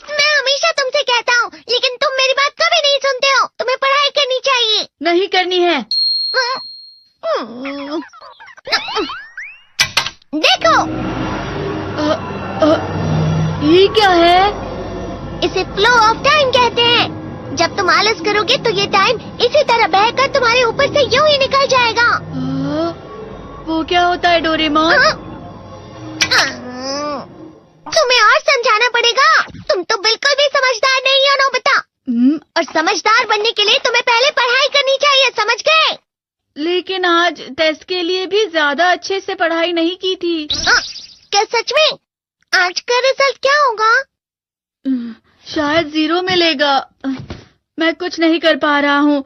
मैं हमेशा तुमसे कहता हूँ, लेकिन तुम मेरी बात कभी नहीं सुनते हो। तुम्हें पढ़ाई करनी चाहिए। नहीं करनी है। देखो, ये क्या है? इसे फ्लो ऑफ टाइम कहते हैं। जब तुम आलस करोगे तो ये टाइम इसी तरह बहकर तुम्हारे ऊपर से यूं ही निकल जाएगा। वो क्या होता है डोरेमोन? तुम्हें और समझाना पड़ेगा। तुम तो बिल्कुल भी समझदार नहीं हो नोबिता। और समझदार बनने के लिए तुम्हें पहले पढ़ाई करनी चाहिए, समझ गए? लेकिन आज टेस्ट के लिए भी ज्यादा अच्छे से पढ़ाई नहीं की थी। क्या सच में? आज का रिजल्ट क्या होगा? शायद 0 मिलेगा। मैं कुछ नहीं कर पा रहा हूँ।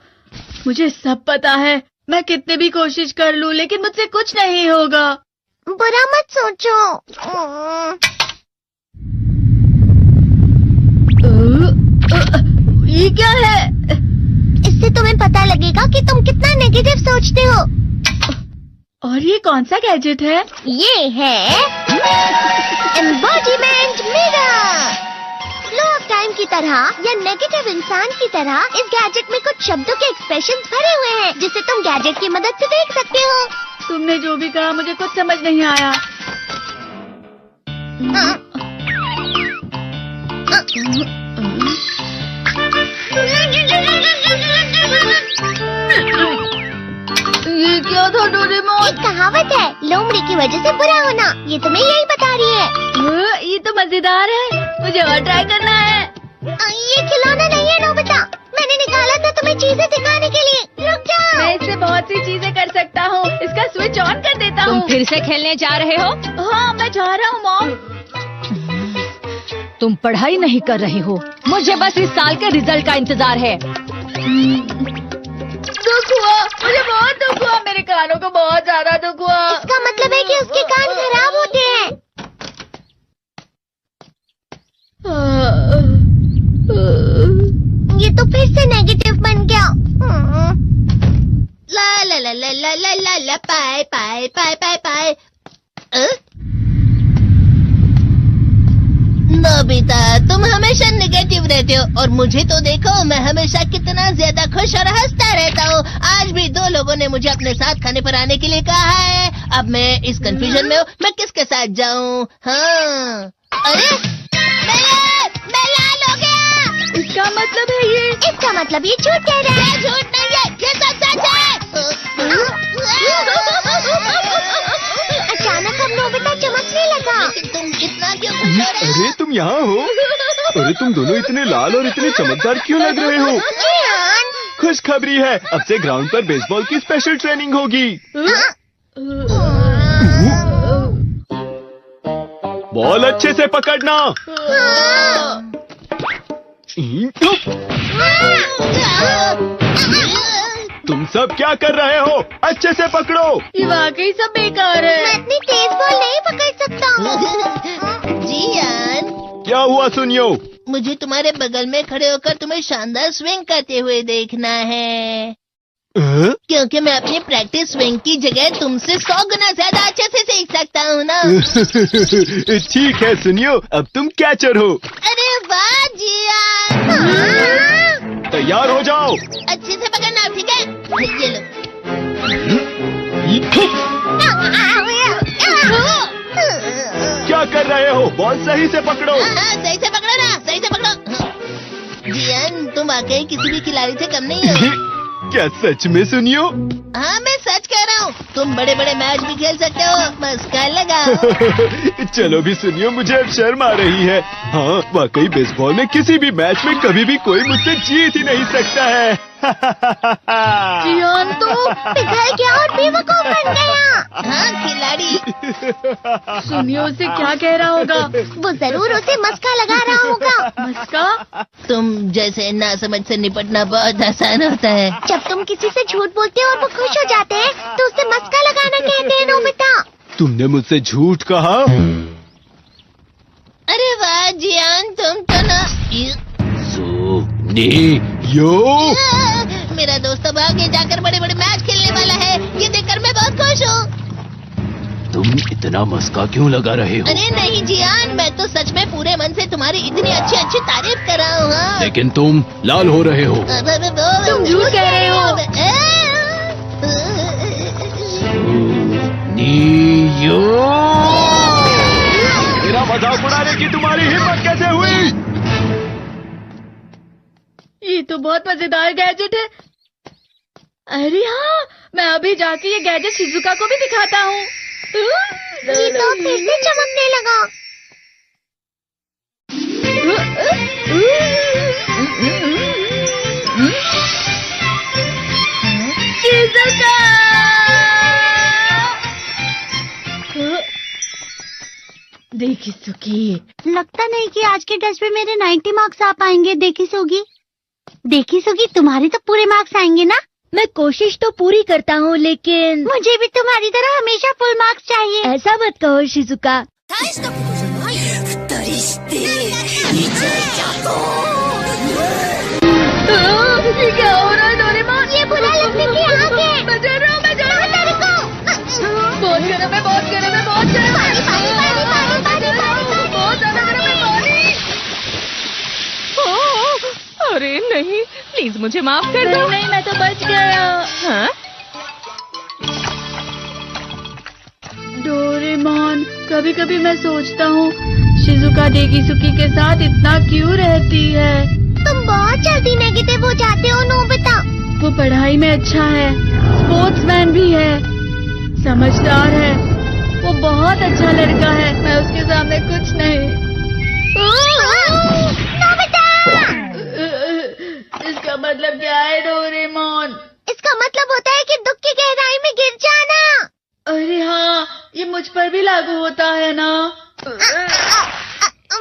मुझे सब पता है। मैं कितनी भी कोशिश कर लूँ, लेकिन मुझसे कुछ नहीं होगा। बुरा मत सोचो। ये क्या है? इससे तुम्हें पता लगेगा कि तुम कितना नेगेटिव सोचते हो। और ये कौन सा गैजेट है? ये है embodiment mirror. Flow of time की तरह या नेगेटिव इंसान की तरह इस गैजेट में कुछ शब्दों के एक्सप्रेशंस भरे हुए हैं, जिसे तुम गैजेट की मदद से देख सकते हो। तुमने जो भी कहा मुझे कुछ समझ नहीं आया। ये क्या था डोरेमोन? एक कहावत है, लोमड़ी की वजह से बुरा होना। ये तुम्हें यही बता रही है। ये तो मजेदार है। मुझे और ट्राई करना है। ये खिलौना नहीं है नोबिता। मैंने निकाला था तुम्हें चीजें दिखाने के लिए। रुक जाओ। मैं इससे बहुत सी चीजें कर सकता हूँ। इसका स्विच ऑन कर देता हूँ। तुम फिर से खेलने जा रहे हो? हाँ, मैं जा रहा हूँ मॉम। तुम पढ़ाई नहीं कर रही हो। मुझे बस इस साल के रिजल्ट का इंतजार है। दुख हुआ, मुझे बहुत दुख हुआ। मेरे कानों को बहुत ज्यादा दुख हुआ। इसका मतलब है कि उसके कान खराब होते हैं। ये तो फिर से नेगेटिव बन गया। ला ला ला ला ला ला ला ला पाए पाए पाए पाए पाए। नोबिता, तुम हमेशा नेगेटिव रहते हो और मुझे तो देखो, मैं हमेशा कितना ज्यादा खुश और हंसता रहता हूँ। आज भी 2 लोगों ने मुझे अपने साथ खाने पर आने के लिए कहा है। अब मैं इस कंफ्यूजन में हूँ, मैं किसके साथ जाऊँ? हाँ, अरे मैं लाल हो गया। इसका मतलब है ये? इसका मतलब ये झूठ कह रहा है। झूठ नहीं है, ये सच है। अचानक हम नोबिता चमकने लगा। तुम इतना क्यों खुश हो रहे हो? अरे तुम यहाँ हो? अरे तुम दोनों इतने लाल और इतने चमकदार क्यों लग रहे हो? खुशखबरी है, अब से ग्राउंड पर बेसबॉल की स्पेशल ट्रेनिंग होगी। बॉल अच्छे से पकड़ना। तुम सब क्या कर रहे हो? अच्छे से पकड़ो। ये वाकई सब बेकार है। मैं इतनी तेज बॉल नहीं पकड़ सकता हूँ। जियान, क्या हुआ सुनियो? मुझे तुम्हारे बगल में खड़े होकर तुम्हें शानदार स्विंग करते हुए देखना है। क्योंकि मैं अपनी प्रैक्टिस स्विंग की जगह तुमसे 100 गुना ज्यादा अच्छे से सीख सकता हूँ ना। ठीक है सुनियो, अब तुम कैचर हो। अरे वाह जियान। तैयार हो जाओ। अच्छे से पकड़ना, ठीक है? ये लो। क्या कर रहे हो? बॉल सही से पकड़ो। सही से पकड़ो ना, सही से पकड़ो। जियान, तुम वाकई किसी भी खिलाड़ी से कम नहीं हो। क्या सच में सुनियो? हाँ, मैं सच कह रहा हूँ। तुम बड़े बड़े मैच भी खेल सकते हो। मस्का लगाओ। चलो भी सुनियो, मुझे अब शर्म आ रही है। हाँ, वाकई बेसबॉल में किसी भी मैच में कभी भी कोई मुझसे जीत ही नहीं सकता है। जियान तो पिघल गया और बेवकूफ बन गया। हाँ, खिलाड़ी। सुनियो उसे क्या कह रहा होगा? वो जरूर उसे मस्का लगा रहा होगा। मस्का? तुम जैसे नासमझ से निपटना बहुत आसान होता है। जब तुम किसी से झूठ बोलते हो और वो खुश हो जाते हैं, तो उसे मस्का लगाना कहते हैं नोबिता। तुमने मुझसे झूठ कहा? अरे वाह जियान, तुम तो ना। यो मेरा दोस्त अब आगे जाकर बड़े बड़े मैच खेलने वाला है। ये देखकर मैं बहुत खुश हूँ। तुम इतना मस्का क्यों लगा रहे हो? अरे नहीं जियान, मैं तो सच में पूरे मन से तुम्हारी इतनी अच्छी अच्छी तारीफ कर रहा हूँ। हाँ। लेकिन तुम लाल हो रहे हो। तुम झूठ कह रहे हो। मेरा मजाक उड़ाने की तुम्हारी हिम्मत कैसे हुई? ये तो बहुत मजेदार गैजेट है। अरे हाँ, मैं अभी जाके ये गैजेट शिजुका को भी दिखाता हूँ। ये तो फिर से चमकने लगा। शिजुका! देखी सुकी, लगता नहीं कि आज के टेस्ट में मेरे 90 मार्क्स आ पाएंगे। देखी सोगी तुम्हारे तो पूरे मार्क्स आएंगे ना? मैं कोशिश तो पूरी करता हूँ, लेकिन मुझे भी तुम्हारी तरह हमेशा फुल मार्क्स चाहिए। ऐसा मत कहो शिजुका। ये क्या हो रहा है डोरेमोन? ये बुरा लगने की आग है। मैं डर रहा हूँ, मैं डर रहा हूँ। तेरे को बहुत गर्म है, बहुत गर्म है, बहुत गर्म है। बहुत ज्यादा गर्म है पानी। अरे नहीं, प्लीज मुझे माफ कर दो। नहीं, मैं तो बच गया। हाँ? डोरेमोन, कभी कभी मैं सोचता हूँ शिजुका डेकिसुकी के साथ इतना क्यों रहती है। तुम बहुत जल्दी नेगेटिव हो जाते हो नोबिता। वो पढ़ाई में अच्छा है, स्पोर्ट्समैन भी है, समझदार है, वो बहुत अच्छा लड़का है। मैं उसके सामने कुछ नहीं। नोबिता! इसका मतलब क्या है डोरेमोन? इसका मतलब होता है कि दुख की गहराई में गिर जाना। अरे हाँ, ये मुझ पर भी लागू होता है ना।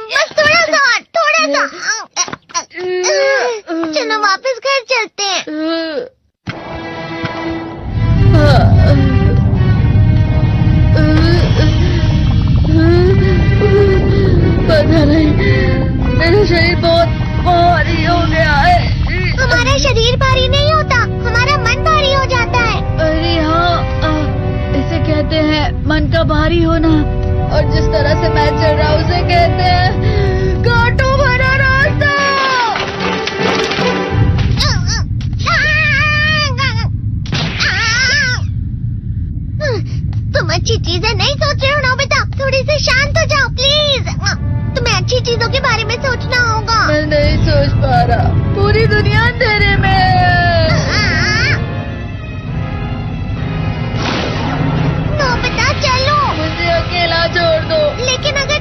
बस थोड़ा सा। चलो वापस घर चलते हैं। पता नहीं, मेरा शरीर बहुत भारी हो गया है। हमारा शरीर भारी नहीं होता, हमारा मन भारी हो जाता है। अरे हाँ, इसे कहते हैं मन का भारी होना। और जिस तरह से मैं चल रहा हूँ उसे कहते हैं कांटों भरा रास्ता। तुम अच्छी चीजें नहीं सोच रहे हो नोबिता। थोड़ी सी शांत हो जाओ प्लीज। तुम्हें अच्छी चीजों के बारे में सोचना होगा। मैं नहीं सोच पा रहा, पूरी दुनिया अंधेरे में है। नोबिता चलो। मुझे अकेला छोड़ दो। लेकिन अगर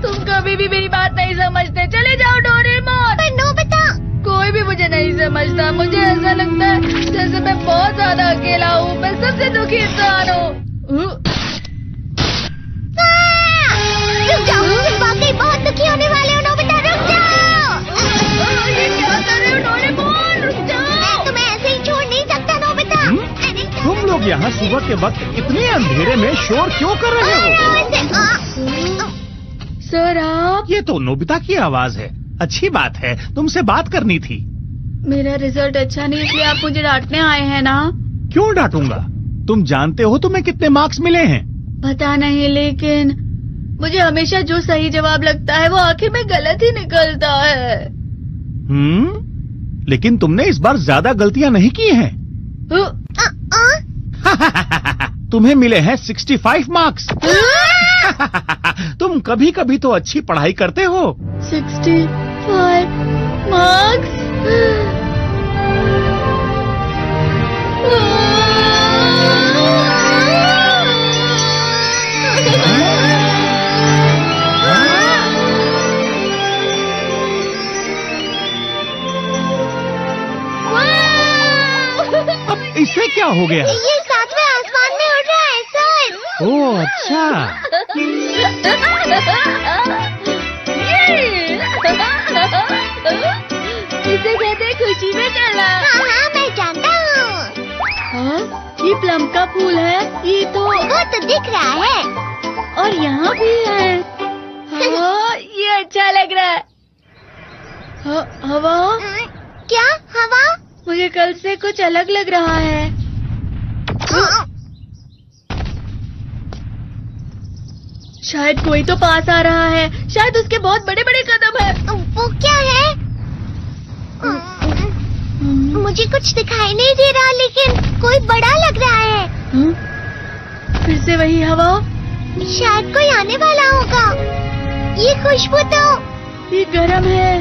तुम कभी भी मेरी बात नहीं समझते। चले जाओ डोरेमोन। पर नोबिता, कोई भी मुझे नहीं समझता। मुझे ऐसा लगता है जैसे मैं बहुत ज्यादा अकेला हूँ। मैं सबसे दुखी इंसान हूँ। रुक जाओ, तुम वाकई बहुत दुखी होने वाले हो नोबिता। रुक जाओ। ये क्या कर रहे हो डोरेमोन? रुक जाओ। मैं तुम्हें ऐसे ही छोड़ नहीं सकता नोबिता। तुम लोग यहाँ सुबह के वक्त इतने अंधेरे में शोर क्यों कर रहे हो? सर आप? ये तो नोबिता की आवाज है। अच्छी बात है, तुमसे बात करनी थी। मेरा रिजल्ट अच्छा नहीं, इसलिए आप मुझे डांटने आए हैं ना? क्यों डांटूंगा? तुम जानते हो तुम्हें कितने मार्क्स मिले हैं? पता नहीं, लेकिन मुझे हमेशा जो सही जवाब लगता है वो आखिर में गलत ही निकलता है। लेकिन तुमने इस बार ज्यादा गलतियां नहीं की हैं। तुम्हें मिले हैं 65 मार्क्स। तुम कभी कभी तो अच्छी पढ़ाई करते हो। 65 मार्क्स? अब इससे क्या हो गया? ये सातवें आसमान में उड़ रहा है सर। ओह अच्छा। इसे कहते हैं खुशी में चलना। हाँ, मैं जानता हूँ। हाँ, ये प्लम का फूल है। ये तो वो तो दिख रहा है। और यहाँ भी है। हाँ, ये अच्छा लग रहा है। हवा? क्या हवा? मुझे कल से कुछ अलग लग रहा है। शायद कोई तो पास आ रहा है। शायद उसके बहुत बड़े बड़े कदम है। वो क्या है? मुझे कुछ दिखाई नहीं दे रहा, लेकिन कोई बड़ा लग रहा है। फिर से वही हवा। शायद कोई आने वाला होगा। ये खुशबू तो ये गरम है।